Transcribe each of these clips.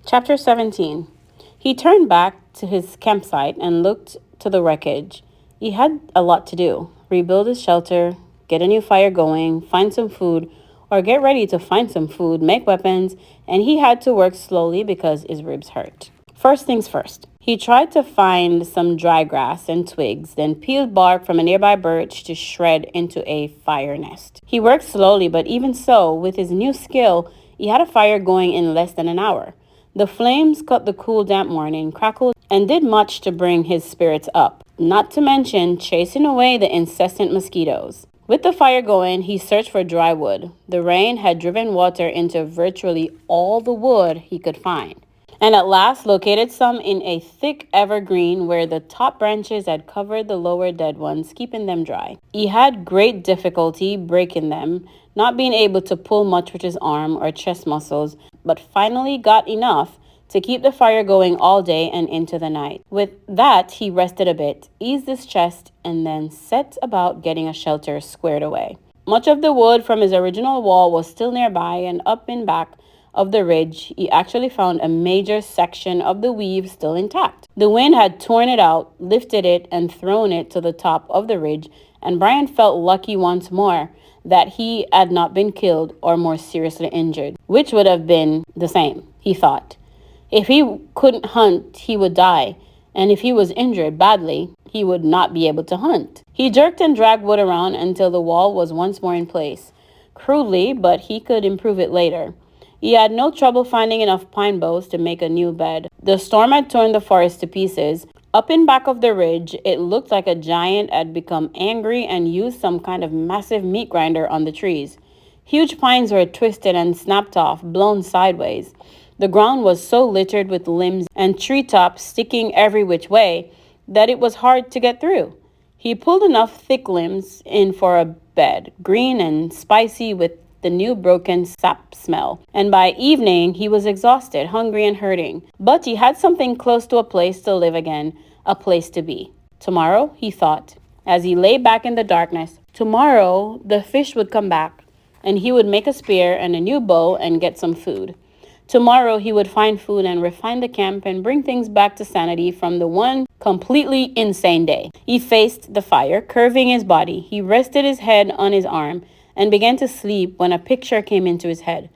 Chapter 17. He turned back to his campsite and looked to the wreckage. He had a lot to do: rebuild his shelter, get a new fire going, find some food, or get ready to find some food, make weapons, and he had to work slowly because his ribs hurt. First things first, he tried to find some dry grass and twigs, then peeled bark from a nearby birch to shred into a fire nest. He worked slowly, but even so, with his new skill, he had a fire going in less than an hour. The flames cut the cool, damp morning, crackled, and did much to bring his spirits up, not to mention chasing away the incessant mosquitoes. With the fire going, he searched for dry wood. The rain had driven water into virtually all the wood he could find, and at last located some in a thick evergreen where the top branches had covered the lower dead ones, keeping them dry. He had great difficulty breaking them, not being able to pull much with his arm or chest muscles, but finally got enough to keep the fire going all day and into the night. With that, he rested a bit, eased his chest, and then set about getting a shelter squared away. Much of the wood from his original wall was still nearby, and up in back of the ridge, he actually found a major section of the weave still intact. The wind had torn it out, lifted it, and thrown it to the top of the ridge, and Brian felt lucky once more that he had not been killed or more seriously injured, which would have been the same, he thought. If he couldn't hunt, he would die, and if he was injured badly, he would not be able to hunt. He jerked and dragged wood around until the wall was once more in place. Crudely, but he could improve it later. He had no trouble finding enough pine boughs to make a new bed. The storm had torn the forest to pieces. Up in back of the ridge, it looked like a giant had become angry and used some kind of massive meat grinder on the trees. Huge pines were twisted and snapped off, blown sideways. The ground was so littered with limbs and treetops sticking every which way that it was hard to get through. He pulled enough thick limbs in for a bed, green and spicy with the new broken sap smell, and by evening he was exhausted, hungry, and hurting. But he had something close to a place to live again, a place to be. Tomorrow, he thought, as he lay back in the darkness, tomorrow the fish would come back, and he would make a spear and a new bow and get some food. Tomorrow he would find food and refine the camp and bring things back to sanity from the one completely insane day. He faced the fire, curving his body. He rested his head on his arm and began to sleep when a picture came into his head.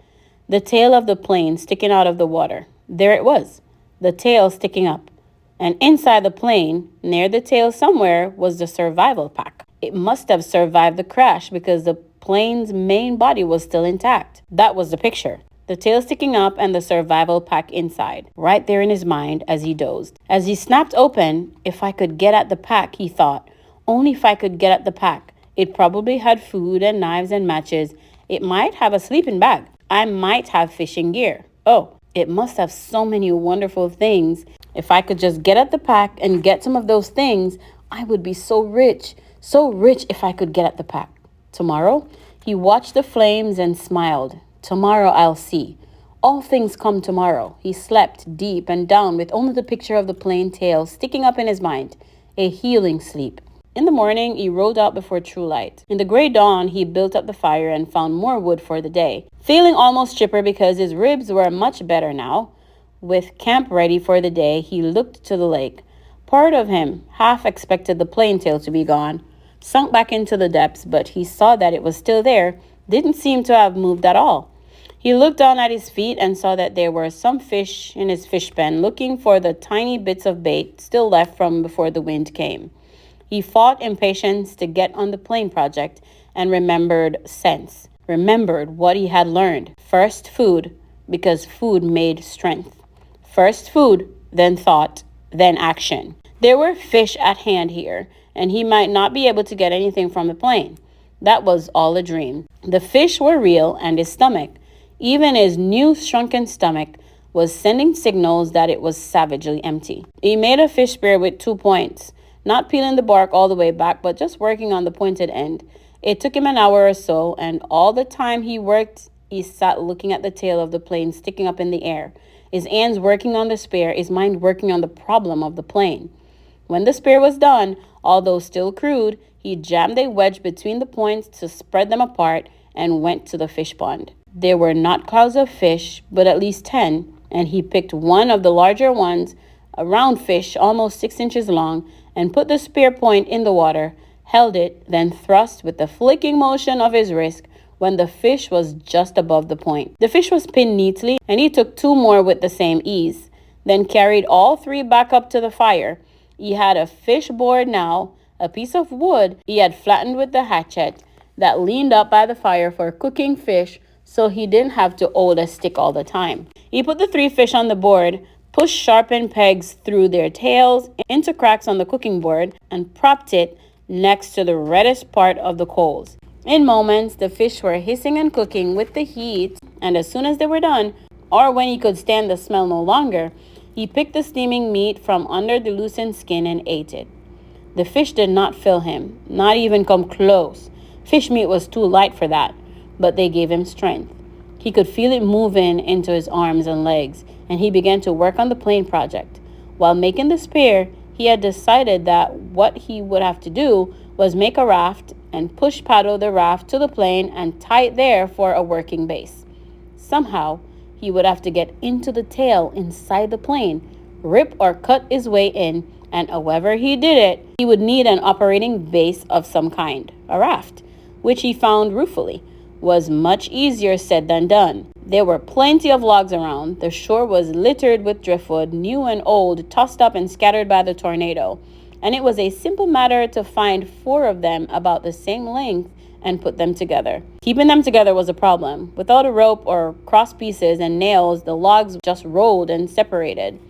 The tail of the plane sticking out of the water. There it was, the tail sticking up. And inside the plane, near the tail somewhere, was the survival pack. It must have survived the crash because the plane's main body was still intact. That was the picture. The tail sticking up and the survival pack inside, right there in his mind as he dozed. As he snapped open, if I could get at the pack, he thought. Only if I could get at the pack. It probably had food and knives and matches. It might have a sleeping bag. I might have fishing gear. Oh, it must have so many wonderful things. If I could just get at the pack and get some of those things, I would be so rich if I could get at the pack. Tomorrow, he watched the flames and smiled. Tomorrow I'll see. All things come tomorrow. He slept deep and down with only the picture of the plane tail sticking up in his mind. A healing sleep. In the morning, he rode out before true light. In the gray dawn, he built up the fire and found more wood for the day. Feeling almost chipper because his ribs were much better now. With camp ready for the day, he looked to the lake. Part of him half expected the plane tail to be gone, sunk back into the depths, but he saw that it was still there, didn't seem to have moved at all. He looked down at his feet and saw that there were some fish in his fish pen looking for the tiny bits of bait still left from before the wind came. He fought impatience to get on the plane project and remembered sense, remembered what he had learned. First food, because food made strength. First food, then thought, then action. There were fish at hand here, and he might not be able to get anything from the plane. That was all a dream. The fish were real, and his stomach, even his new shrunken stomach, was sending signals that it was savagely empty. He made a fish spear with 2 points, not peeling the bark all the way back, but just working on the pointed end. It took him an hour or so, and all the time he worked, he sat looking at the tail of the plane sticking up in the air, his hands working on the spear, his mind working on the problem of the plane. When the spear was done, although still crude, he jammed a wedge between the points to spread them apart and went to the fish pond. There were not clouds of fish, but at least 10, and he picked one of the larger ones, a round fish almost 6 inches long, and put the spear point in the water, held it, then thrust with the flicking motion of his wrist when the fish was just above the point. The fish was pinned neatly, and he took 2 more with the same ease, then carried all 3 back up to the fire. He had a fish board now, a piece of wood he had flattened with the hatchet, that leaned up by the fire for cooking fish so he didn't have to hold a stick all the time. He put the 3 fish on the board, pushed sharpened pegs through their tails into cracks on the cooking board, and propped it next to the reddest part of the coals. In moments, the fish were hissing and cooking with the heat, and as soon as they were done, or when he could stand the smell no longer, he picked the steaming meat from under the loosened skin and ate it. The fish did not fill him, not even come close. Fish meat was too light for that, but they gave him strength. He could feel it moving into his arms and legs, and he began to work on the plane project. While making the spear, he had decided that what he would have to do was make a raft and push paddle the raft to the plane and tie it there for a working base. Somehow, he would have to get into the tail inside the plane, rip or cut his way in, and however he did it, he would need an operating base of some kind, a raft, which he found ruefully was much easier said than done. There were plenty of logs around. The shore was littered with driftwood, new and old, tossed up and scattered by the tornado, and it was a simple matter to find 4 of them about the same length and put them together. Keeping them together was a problem. Without a rope or cross pieces and nails, the logs just rolled and separated.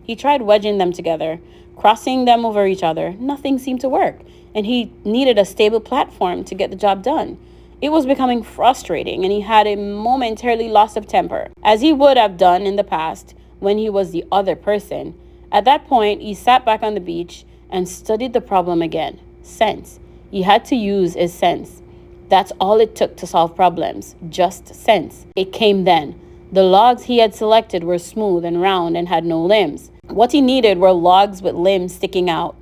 He tried wedging them together, crossing them over each other. Nothing seemed to work, and he needed a stable platform to get the job done. It was becoming frustrating, and he had a momentarily loss of temper, as he would have done in the past when he was the other person. At that point, he sat back on the beach and studied the problem again. Sense. He had to use his sense. That's all it took to solve problems, just sense. It came then. The logs he had selected were smooth and round and had no limbs. What he needed were logs with limbs sticking out.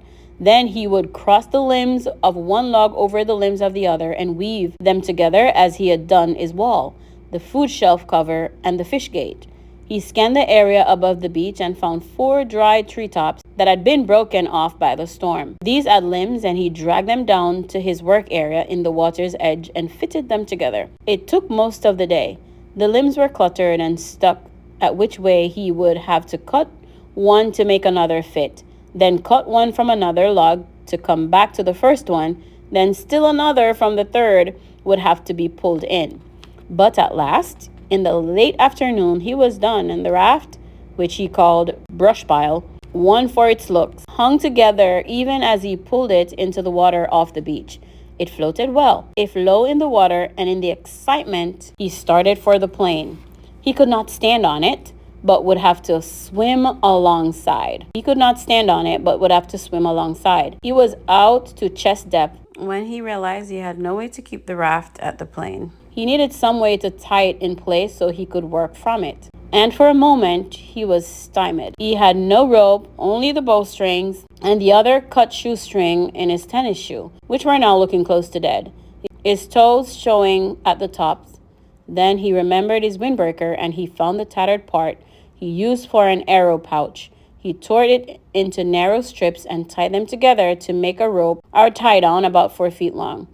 Then he would cross the limbs of one log over the limbs of the other and weave them together as he had done his wall, the food shelf cover, and the fish gate. He scanned the area above the beach and found 4 dry treetops that had been broken off by the storm. These had limbs, and he dragged them down to his work area in the water's edge and fitted them together. It took most of the day. The limbs were cluttered and stuck at which way he would have to cut one to make another fit, then cut one from another log to come back to the first one, then still another from the third would have to be pulled in. But at last, in the late afternoon, he was done, and the raft, which he called brush pile, won for its looks, hung together even as he pulled it into the water off the beach. It floated well, if low in the water, and in the excitement, he started for the plane. He could not stand on it, but would have to swim alongside. He was out to chest depth when he realized he had no way to keep the raft at the plane. He needed some way to tie it in place so he could work from it. And for a moment, he was stymied. He had no rope, only the bowstrings, and the other cut shoestring in his tennis shoe, which were now looking close to dead, his toes showing at the tops. Then he remembered his windbreaker, and he found the tattered part he used for an arrow pouch. He tore it into narrow strips and tied them together to make a rope or tie down about 4 feet long.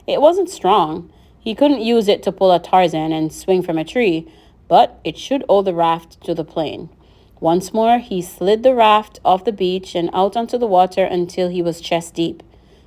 It wasn't strong. He couldn't use it to pull a Tarzan and swing from a tree, but it should hold the raft to the plane. Once more, he slid the raft off the beach and out onto the water until he was chest deep.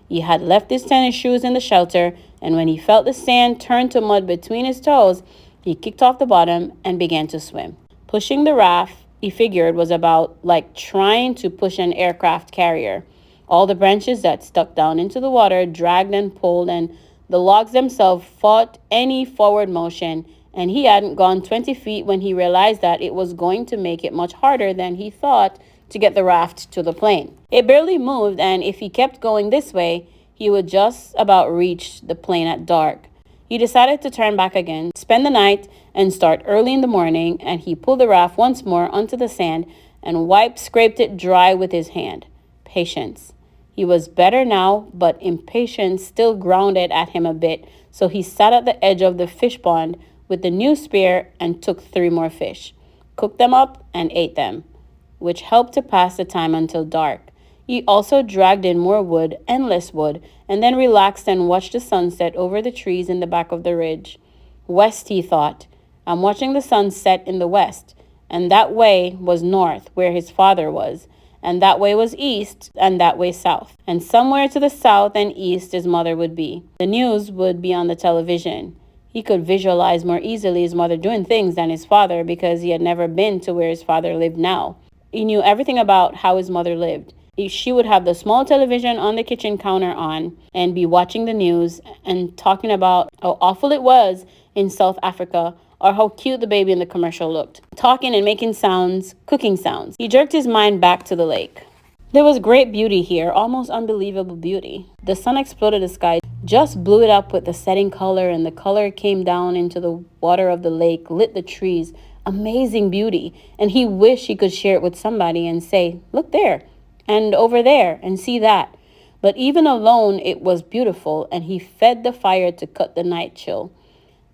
He had left his tennis shoes in the shelter, and when he felt the sand turn to mud between his toes, he kicked off the bottom and began to swim. Pushing the raft, he figured, was about like trying to push an aircraft carrier. All the branches that stuck down into the water dragged and pulled, and the logs themselves fought any forward motion, and he hadn't gone 20 feet when he realized that it was going to make it much harder than he thought to get the raft to the plane. It barely moved, and if he kept going this way, he would just about reach the plane at dark. He decided to turn back again, spend the night, and start early in the morning, and he pulled the raft once more onto the sand and scraped it dry with his hand. Patience. He was better now, but impatience still grounded at him a bit, so he sat at the edge of the fish pond with the new spear and took 3 more fish. cooked them up, and ate them, which helped to pass the time until dark. He also dragged in more wood, endless wood, and then relaxed and watched the sunset over the trees in the back of the ridge. West, he thought. I'm watching the sun set in the west, and that way was north, where his father was, and that way was east, and that way south. And somewhere to the south and east his mother would be. The news would be on the television. He could visualize more easily his mother doing things than his father because he had never been to where his father lived now. He knew everything about how his mother lived. She would have the small television on the kitchen counter on and be watching the news and talking about how awful it was in South Africa or how cute the baby in the commercial looked. Talking and making sounds, cooking sounds. He jerked his mind back to the lake. There was great beauty here, almost unbelievable beauty. The sun exploded the sky, just blew it up with the setting color, and the color came down into the water of the lake, lit the trees. Amazing beauty. And he wished he could share it with somebody and say, look there, and over there, and see that. But even alone, it was beautiful, and he fed the fire to cut the night chill.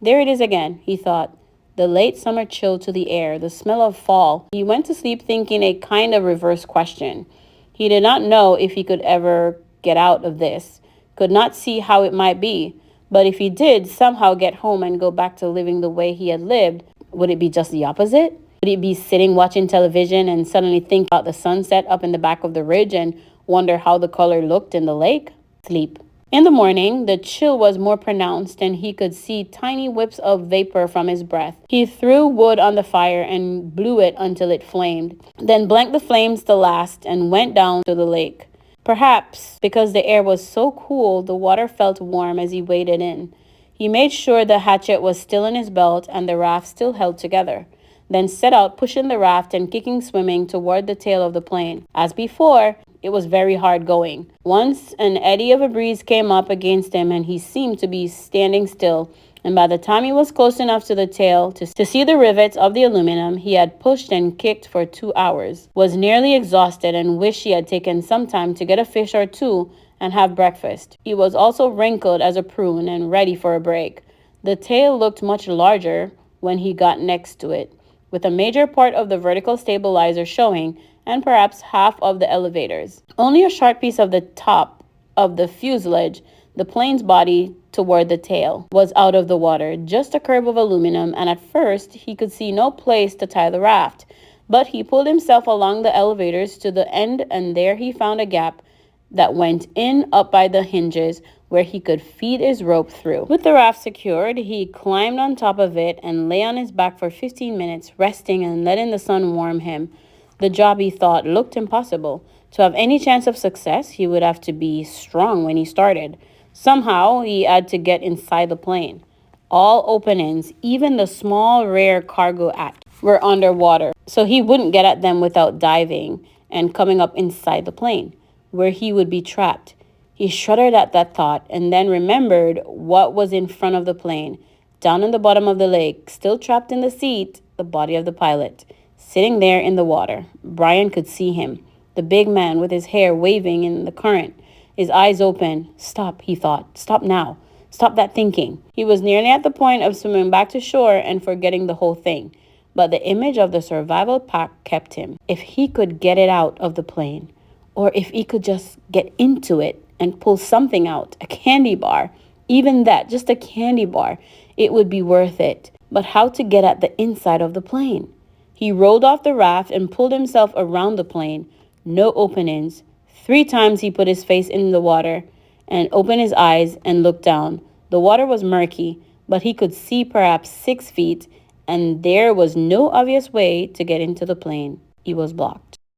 There it is again, he thought. The late summer chill to the air, the smell of fall. He went to sleep thinking a kind of reverse question. He did not know if he could ever get out of this, could not see how it might be. But if he did somehow get home and go back to living the way he had lived, would it be just the opposite? Would it be sitting watching television and suddenly think about the sunset up in the back of the ridge and wonder how the color looked in the lake? Sleep. In the morning, the chill was more pronounced and he could see tiny whips of vapor from his breath. He threw wood on the fire and blew it until it flamed, then blanked the flames to last and went down to the lake. Perhaps because the air was so cool, the water felt warm as he waded in. He made sure the hatchet was still in his belt and the raft still held together, then set out pushing the raft and kicking swimming toward the tail of the plane. As before, it was very hard going. Once an eddy of a breeze came up against him and he seemed to be standing still, and by the time he was close enough to the tail to see the rivets of the aluminum he had pushed and kicked for 2 hours, was nearly exhausted and wished he had taken some time to get a fish or two and have breakfast. He was also wrinkled as a prune and ready for a break. The tail looked much larger when he got next to it, with a major part of the vertical stabilizer showing and perhaps half of the elevators. Only a short piece of the top of the fuselage, the plane's body toward the tail, was out of the water, just a curve of aluminum, and at first he could see no place to tie the raft. But he pulled himself along the elevators to the end, and there he found a gap that went in up by the hinges where he could feed his rope through. With the raft secured, he climbed on top of it and lay on his back for 15 minutes, resting and letting the sun warm him. The job, he thought, looked impossible. To have any chance of success, he would have to be strong when he started. Somehow, he had to get inside the plane. All openings, even the small rear cargo act, were underwater, so he wouldn't get at them without diving and coming up inside the plane, where he would be trapped. He shuddered at that thought and then remembered what was in front of the plane. Down in the bottom of the lake, still trapped in the seat, the body of the pilot, sitting there in the water. Brian could see him, the big man with his hair waving in the current, his eyes open. Stop, he thought. Stop now. Stop that thinking. He was nearly at the point of swimming back to shore and forgetting the whole thing. But the image of the survival pack kept him. If he could get it out of the plane, or if he could just get into it and pull something out, a candy bar, even that, just a candy bar, it would be worth it. But how to get at the inside of the plane? He rolled off the raft and pulled himself around the plane. No openings. 3 times he put his face in the water and opened his eyes and looked down. The water was murky, but he could see perhaps 6 feet, and there was no obvious way to get into the plane. He was blocked.